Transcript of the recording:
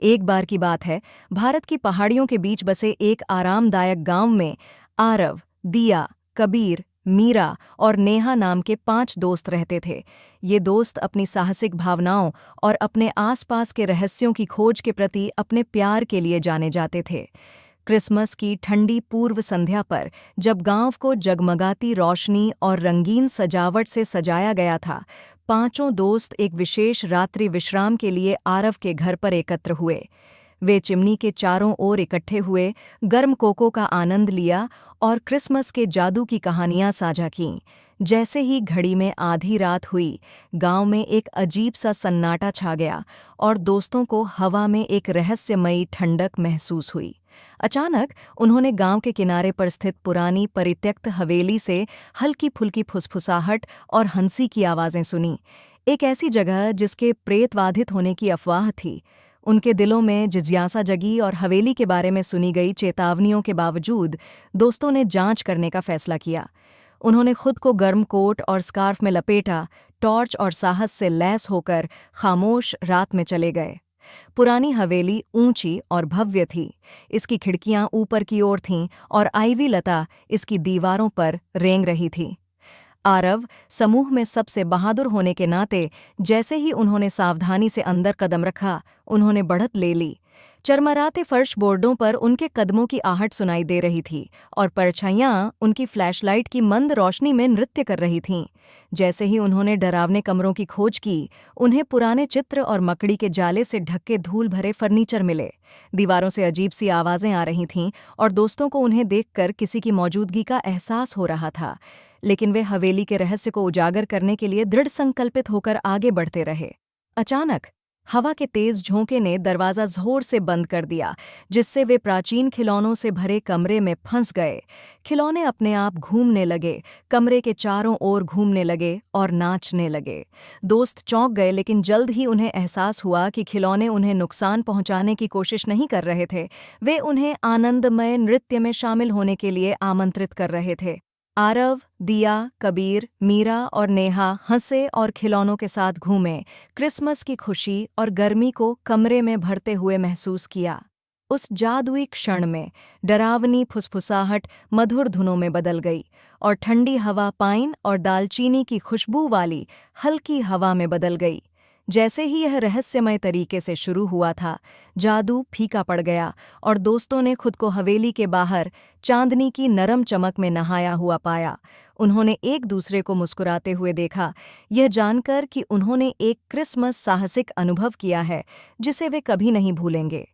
एक बार की बात है, भारत की पहाड़ियों के बीच बसे एक आरामदायक गांव में आरव, दिया, कबीर, मीरा और नेहा नाम के 5 दोस्त रहते थे। ये दोस्त अपनी साहसिक भावनाओं और अपने आसपास के रहस्यों की खोज के प्रति अपने प्यार के लिए जाने जाते थे। क्रिसमस की ठंडी पूर्व संध्या पर जब गांव को जगमगाती रोशनी और रंगीन सजावट से सजाया गया था, 5 दोस्त एक विशेष रात्रि विश्राम के लिए आरव के घर पर एकत्र हुए। वे चिमनी के चारों ओर इकट्ठे हुए, गर्म कोको का आनंद लिया और क्रिसमस के जादू की कहानियां साझा कीं। जैसे ही घड़ी में आधी रात हुई, गांव में एक अजीब सा सन्नाटा छा गया और दोस्तों को हवा में एक रहस्यमयी ठंडक महसूस हुई। अचानक उन्होंने गांव के किनारे पर स्थित पुरानी परित्यक्त हवेली से हल्की फुल्की फुसफुसाहट और हंसी की आवाज़ें सुनी। एक ऐसी जगह जिसके प्रेतबाधित होने की अफवाह थी। उनके दिलों में जिज्ञासा जगी और हवेली के बारे में सुनी गई चेतावनियों के बावजूद दोस्तों ने जांच करने का फैसला किया। उन्होंने खुद को गर्म कोट और स्कार्फ में लपेटा, टॉर्च और साहस से लैस होकर खामोश रात में चले गए। पुरानी हवेली ऊंची और भव्य थी। इसकी खिड़कियां ऊपर की ओर थीं और आईवी लता इसकी दीवारों पर रेंग रही थी। आरव, समूह में सबसे बहादुर होने के नाते, जैसे ही उन्होंने सावधानी से अंदर कदम रखा, उन्होंने बढ़त ले ली। चरमराते फर्श बोर्डों पर उनके कदमों की आहट सुनाई दे रही थी और परछाइयां उनकी फ्लैशलाइट की मंद रोशनी में नृत्य कर रही थीं। जैसे ही उन्होंने डरावने कमरों की खोज की, उन्हें पुराने चित्र और मकड़ी के जाले से ढके धूल भरे फर्नीचर मिले। दीवारों से अजीब सी आवाजें आ रही थीं और दोस्तों को उन्हें देखकर किसी की मौजूदगी का एहसास हो रहा था। लेकिन वे हवेली के रहस्य को उजागर करने के लिए दृढ़ संकल्पित होकर आगे बढ़ते रहे। अचानक हवा के तेज झोंके ने दरवाज़ा जोर से बंद कर दिया, जिससे वे प्राचीन खिलौनों से भरे कमरे में फंस गए। खिलौने अपने आप घूमने लगे, कमरे के चारों ओर घूमने लगे और नाचने लगे। दोस्त चौंक गए, लेकिन जल्द ही उन्हें एहसास हुआ कि खिलौने उन्हें नुकसान पहुंचाने की कोशिश नहीं कर रहे थे। वे उन्हें आनंदमय नृत्य में शामिल होने के लिए आमंत्रित कर रहे थे। आरव, दिया, कबीर, मीरा और नेहा हंसे और खिलौनों के साथ घूमे, क्रिसमस की खुशी और गर्मी को कमरे में भरते हुए महसूस किया। उस जादुई क्षण में डरावनी फुसफुसाहट मधुर धुनों में बदल गई और ठंडी हवा पाइन और दालचीनी की खुशबू वाली हल्की हवा में बदल गई। जैसे ही यह रहस्यमय तरीके से शुरू हुआ था, जादू फीका पड़ गया और दोस्तों ने खुद को हवेली के बाहर चांदनी की नरम चमक में नहाया हुआ पाया। उन्होंने एक दूसरे को मुस्कुराते हुए देखा, यह जानकर कि उन्होंने एक क्रिसमस साहसिक अनुभव किया है जिसे वे कभी नहीं भूलेंगे।